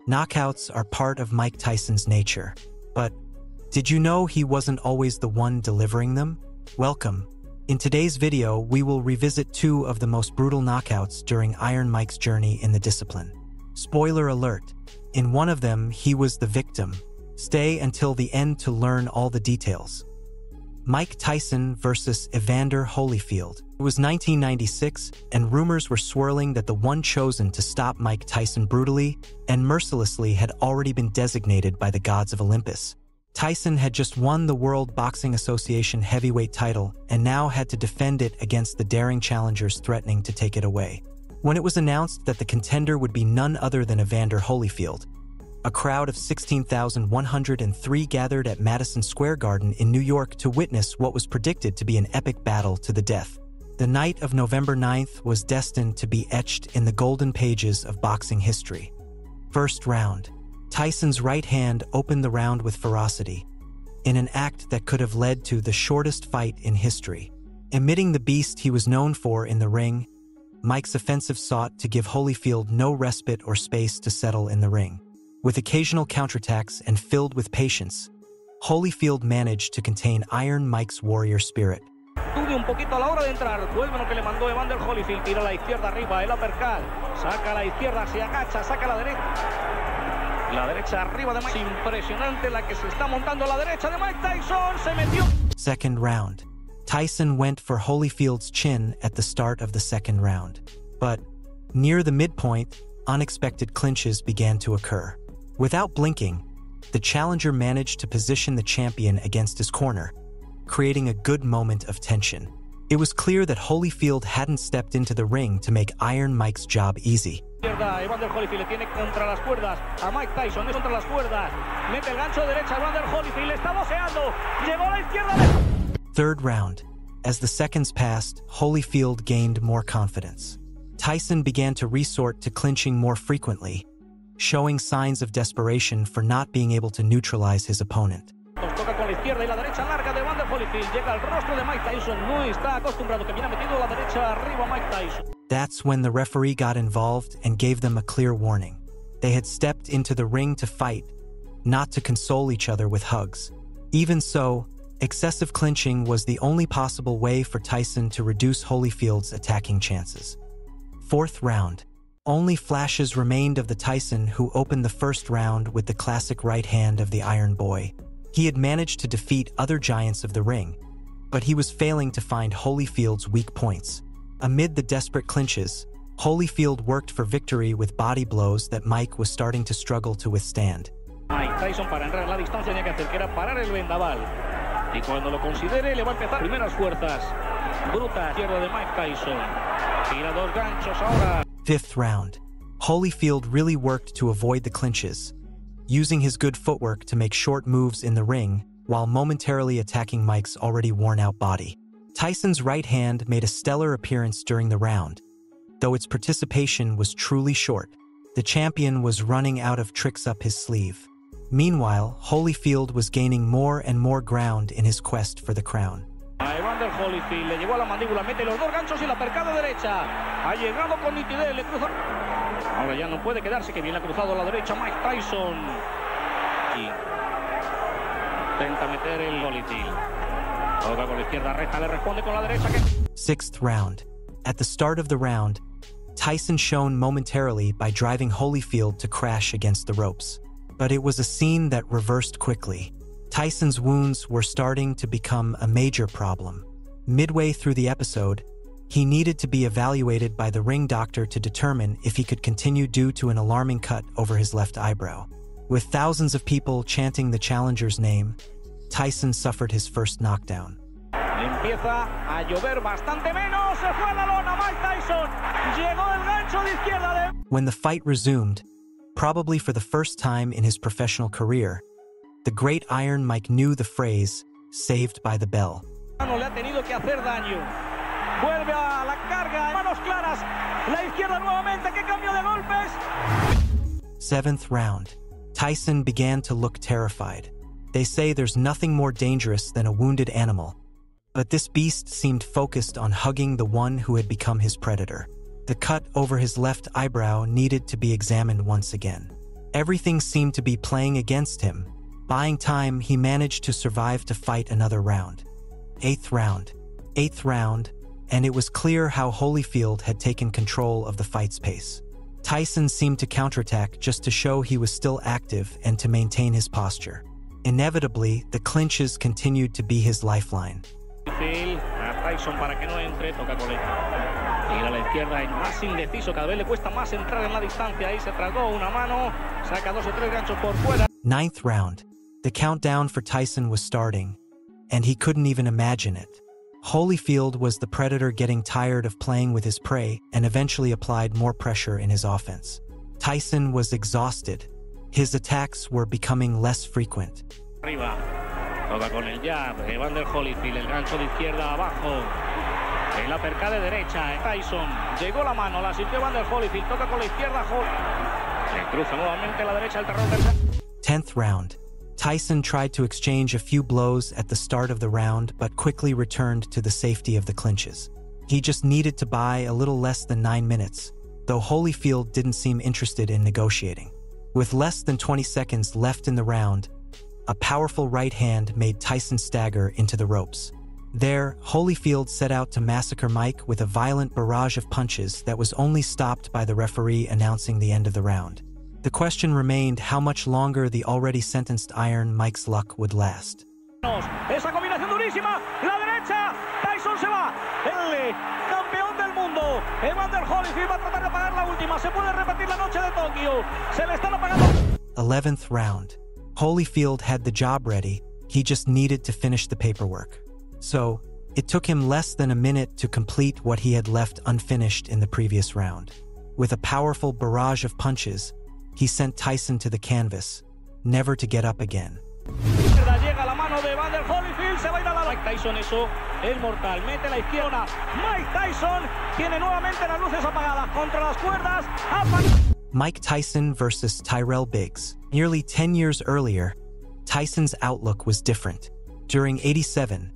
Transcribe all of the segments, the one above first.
Knockouts are part of Mike Tyson's nature. But did you know he wasn't always the one delivering them? Welcome. In today's video, we will revisit two of the most brutal knockouts during Iron Mike's journey in the discipline. Spoiler alert, in one of them, he was the victim. Stay until the end to learn all the details. Mike Tyson versus Evander Holyfield. It was 1996, and rumors were swirling that the one chosen to stop Mike Tyson brutally and mercilessly had already been designated by the gods of Olympus. Tyson had just won the World Boxing Association heavyweight title and now had to defend it against the daring challengers threatening to take it away. When it was announced that the contender would be none other than Evander Holyfield, a crowd of 16,103 gathered at Madison Square Garden in New York to witness what was predicted to be an epic battle to the death. The night of November 9th was destined to be etched in the golden pages of boxing history. First round. Tyson's right hand opened the round with ferocity, in an act that could have led to the shortest fight in history. Emitting the beast he was known for in the ring, Mike's offensive sought to give Holyfield no respite or space to settle in the ring. With occasional counterattacks and filled with patience, Holyfield managed to contain Iron Mike's warrior spirit. Un poquito a la hora de entrar, vuelve lo que le mandó Evander Holyfield, tira a la izquierda arriba, el uppercut, saca a la izquierda, se agacha, saca a la derecha. La derecha arriba de Mike, impresionante la que se está montando a la derecha de Mike Tyson, se metió. Second round. Tyson went for Holyfield's chin at the start of the second round. But near the midpoint, unexpected clinches began to occur. Without blinking, the challenger managed to position the champion against his corner, creating a good moment of tension. It was clear that Holyfield hadn't stepped into the ring to make Iron Mike's job easy. Evander Holyfield le tiene contra las cuerdas a Mike Tyson, es contra las cuerdas, mete el gancho derecha, Evander Holyfield está boceando, llegó a la izquierda. Third round. As the seconds passed, Holyfield gained more confidence. Tyson began to resort to clinching more frequently, showing signs of desperation for not being able to neutralize his opponent. Toca con la izquierda y la derecha larga de Evander Holyfield, llega al rostro de Mike Tyson, no está acostumbrado que viene metido la derecha arriba Mike Tyson. That's when the referee got involved and gave them a clear warning. They had stepped into the ring to fight, not to console each other with hugs. Even so, excessive clinching was the only possible way for Tyson to reduce Holyfield's attacking chances. Fourth round. Only flashes remained of the Tyson who opened the first round with the classic right hand of the Iron Boy. He had managed to defeat other giants of the ring, but he was failing to find Holyfield's weak points. Amid the desperate clinches, Holyfield worked for victory with body blows that Mike was starting to struggle to withstand. Mike Tyson para entrar en la distancia tenía que hacer que era parar el vendaval. Y cuando lo considere le va a empezar primeras fuerzas. Bruta izquierda de Mike Tyson. Tira dos ganchos ahora. Fifth round. Holyfield really worked to avoid the clinches, using his good footwork to make short moves in the ring while momentarily attacking Mike's already worn-out body. Tyson's right hand made a stellar appearance during the round, though its participation was truly short. The champion was running out of tricks up his sleeve. Meanwhile, Holyfield was gaining more and more ground in his quest for the crown. A Evander Holyfield le llegó a la mandíbula, mete los dos ganchos y la percada derecha. Ha llegado con nitidez, le cruza. Ahora ya no puede quedarse, que viene cruzado a la derecha Mike Tyson. Y intenta meter el Holyfield. Toca con la izquierda recta, le responde con la derecha. Sixth round. At the start of the round, Tyson shone momentarily by driving Holyfield to crash against the ropes. But it was a scene that reversed quickly. Tyson's wounds were starting to become a major problem. Midway through the episode, he needed to be evaluated by the ring doctor to determine if he could continue due to an alarming cut over his left eyebrow. With thousands of people chanting the challenger's name, Tyson suffered his first knockdown. Empieza a llover bastante menos, se fue a la lona Mike Tyson. Llegó el gancho de izquierda de... When the fight resumed, probably for the first time in his professional career, the great Iron Mike knew the phrase, "saved by the bell." No le ha tenido que hacer daño. Vuelve a la carga, manos claras. La izquierda nuevamente, qué cambio de golpes. Seventh round. Tyson began to look terrified. They say there's nothing more dangerous than a wounded animal, but this beast seemed focused on hugging the one who had become his predator. The cut over his left eyebrow needed to be examined once again. Everything seemed to be playing against him. Buying time, he managed to survive to fight another round. Eighth round, and it was clear how Holyfield had taken control of the fight's pace. Tyson seemed to counterattack just to show he was still active and to maintain his posture. Inevitably, the clinches continued to be his lifeline. Tyson para que no entre, toca con él. Tira a la izquierda, y más indeciso, cada vez le cuesta más entrar en la distancia. Ahí se tragó una mano, saca 2 o 3 ganchos por fuera. Ninth round. The countdown for Tyson was starting, and he couldn't even imagine it. Holyfield was the predator getting tired of playing with his prey and eventually applied more pressure in his offense. Tyson was exhausted. His attacks were becoming less frequent. Arriba. Toca con el jab, Evander Holyfield, el gancho de izquierda abajo. El uppercut de derecha, Tyson. Llegó la mano, la sintió Evander Holyfield, toca con la izquierda, le cruza nuevamente la derecha el terror del... 10th round. Tyson tried to exchange a few blows at the start of the round, but quickly returned to the safety of the clinches. He just needed to buy a little less than 9 minutes, though Holyfield didn't seem interested in negotiating. With less than 20 seconds left in the round, a powerful right hand made Tyson stagger into the ropes. There, Holyfield set out to massacre Mike with a violent barrage of punches that was only stopped by the referee announcing the end of the round. The question remained how much longer the already sentenced Iron Mike's luck would last. Esa combinación durísima, la derecha, Tyson se va, el campeón del mundo, Evander Holyfield va a tratar de pagar la última, se puede repetir la noche de Tokio, se le están apagando. 11th round. Holyfield had the job ready, he just needed to finish the paperwork. So, it took him less than a minute to complete what he had left unfinished in the previous round. With a powerful barrage of punches, he sent Tyson to the canvas, never to get up again. Llega la mano de Evander Holyfield, se va a ir a la... Mike Tyson, eso es mortal, mete la izquierda. Mike Tyson tiene nuevamente las luces apagadas contra las cuerdas. Mike Tyson versus Tyrell Biggs. Nearly 10 years earlier, Tyson's outlook was different. During '87,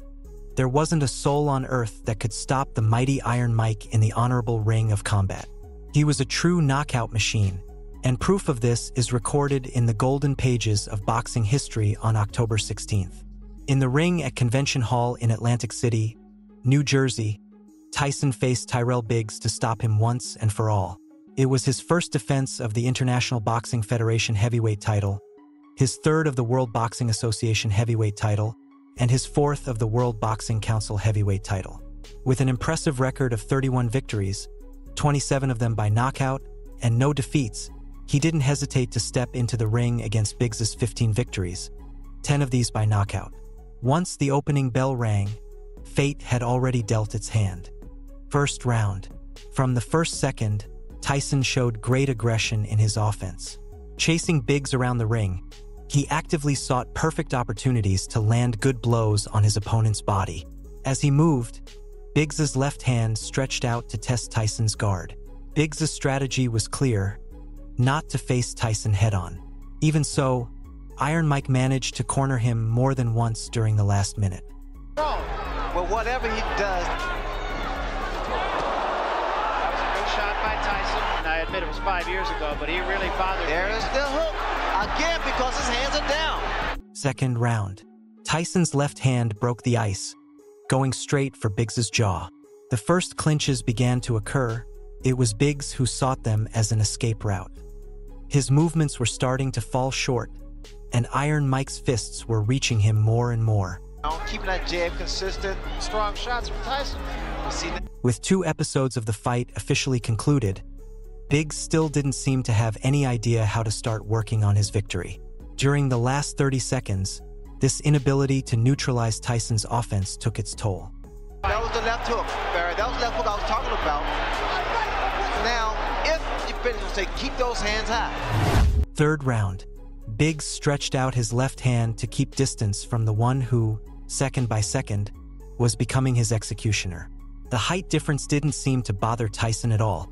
there wasn't a soul on earth that could stop the mighty Iron Mike in the honorable ring of combat. He was a true knockout machine, and proof of this is recorded in the golden pages of boxing history on October 16th. In the ring at Convention Hall in Atlantic City, New Jersey, Tyson faced Tyrell Biggs to stop him once and for all. It was his first defense of the International Boxing Federation heavyweight title, his third of the World Boxing Association heavyweight title, and his fourth of the World Boxing Council heavyweight title. With an impressive record of 31 victories, 27 of them by knockout, and no defeats, he didn't hesitate to step into the ring against Biggs's 15 victories, 10 of these by knockout. Once the opening bell rang, fate had already dealt its hand. First round. From the first second, Tyson showed great aggression in his offense. Chasing Biggs around the ring, he actively sought perfect opportunities to land good blows on his opponent's body. As he moved, Biggs's left hand stretched out to test Tyson's guard. Biggs's strategy was clear, not to face Tyson head-on. Even so, Iron Mike managed to corner him more than once during the last minute. Well, whatever he does... That was a good shot by Tyson. And I admit it was 5 years ago, but he really bothered me. There's the hook. Again, because his hands are down. Second round. Tyson's left hand broke the ice, going straight for Biggs's jaw. The first clinches began to occur. It was Biggs who sought them as an escape route. His movements were starting to fall short, and Iron Mike's fists were reaching him more and more. Keeping that jab consistent. Strong shots from Tyson. With 2 episodes of the fight officially concluded, Biggs still didn't seem to have any idea how to start working on his victory. During the last 30 seconds, this inability to neutralize Tyson's offense took its toll. That was the left hook, Barry. That was the left hook I was talking about. Now, if you finish, say, keep those hands high. Third round. Biggs stretched out his left hand to keep distance from the one who, second by second, was becoming his executioner. The height difference didn't seem to bother Tyson at all.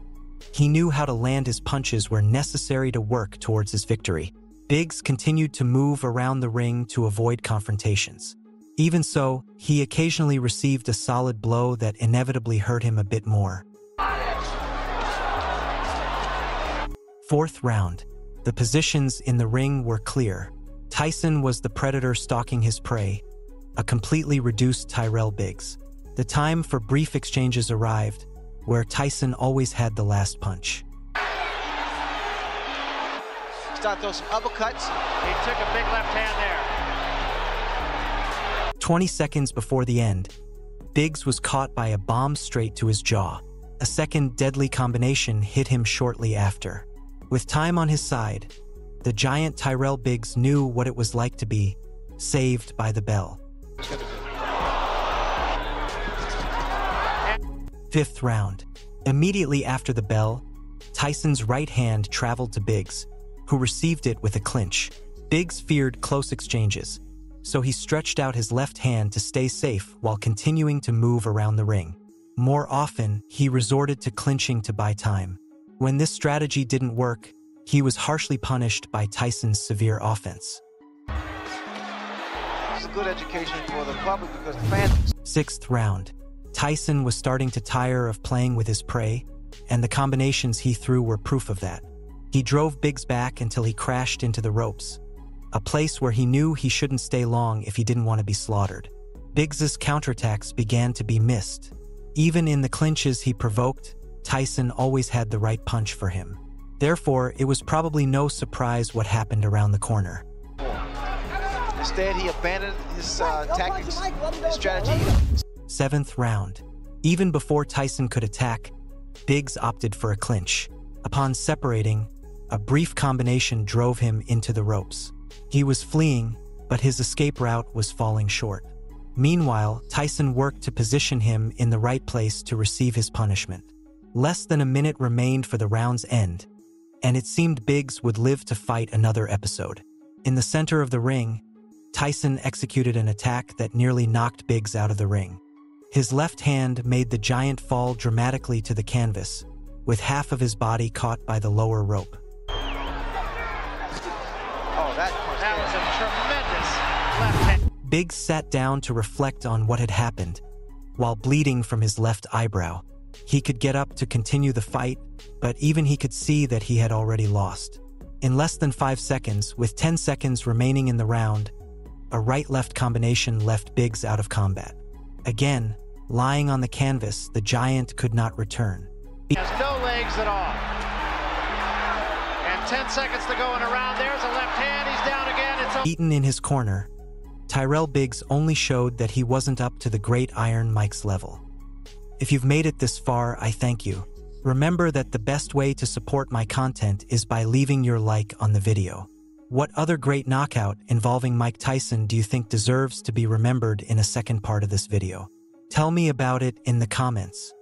He knew how to land his punches where necessary to work towards his victory. Biggs continued to move around the ring to avoid confrontations. Even so, he occasionally received a solid blow that inevitably hurt him a bit more. Fourth round. The positions in the ring were clear. Tyson was the predator stalking his prey, a completely reduced Tyrell Biggs. The time for brief exchanges arrived, where Tyson always had the last punch. Start those uppercuts. He took a big left hand there. 20 seconds before the end, Biggs was caught by a bomb straight to his jaw. A second deadly combination hit him shortly after. With time on his side, the giant Tyrell Biggs knew what it was like to be saved by the bell. 5th round. Immediately after the bell, Tyson's right hand traveled to Biggs, who received it with a clinch. Biggs feared close exchanges, so he stretched out his left hand to stay safe while continuing to move around the ring. More often, he resorted to clinching to buy time. When this strategy didn't work, he was harshly punished by Tyson's severe offense. It's a good education for the public because the fans... 6th round. Tyson was starting to tire of playing with his prey, and the combinations he threw were proof of that. He drove Biggs back until he crashed into the ropes, a place where he knew he shouldn't stay long if he didn't want to be slaughtered. Biggs's counterattacks began to be missed. Even in the clinches he provoked, Tyson always had the right punch for him. Therefore, it was probably no surprise what happened around the corner. Instead, he abandoned his tactics, his strategy. 7th round. Even before Tyson could attack, Biggs opted for a clinch. Upon separating, a brief combination drove him into the ropes. He was fleeing, but his escape route was falling short. Meanwhile, Tyson worked to position him in the right place to receive his punishment. Less than a minute remained for the round's end, and it seemed Biggs would live to fight another episode. In the center of the ring, Tyson executed an attack that nearly knocked Biggs out of the ring. His left hand made the giant fall dramatically to the canvas, with half of his body caught by the lower rope. Oh, that was a tremendous left hand. Biggs sat down to reflect on what had happened, while bleeding from his left eyebrow. He could get up to continue the fight, but even he could see that he had already lost. In less than 5 seconds, with 10 seconds remaining in the round, a right-left combination left Biggs out of combat. Again, lying on the canvas, the giant could not return. He has no legs at all. And 10 seconds to go in a round. There's a left hand. He's down again. Beaten in his corner, Tyrell Biggs only showed that he wasn't up to the great Iron Mike's level. If you've made it this far, I thank you. Remember that the best way to support my content is by leaving your like on the video. What other great knockout involving Mike Tyson do you think deserves to be remembered in a second part of this video? Tell me about it in the comments.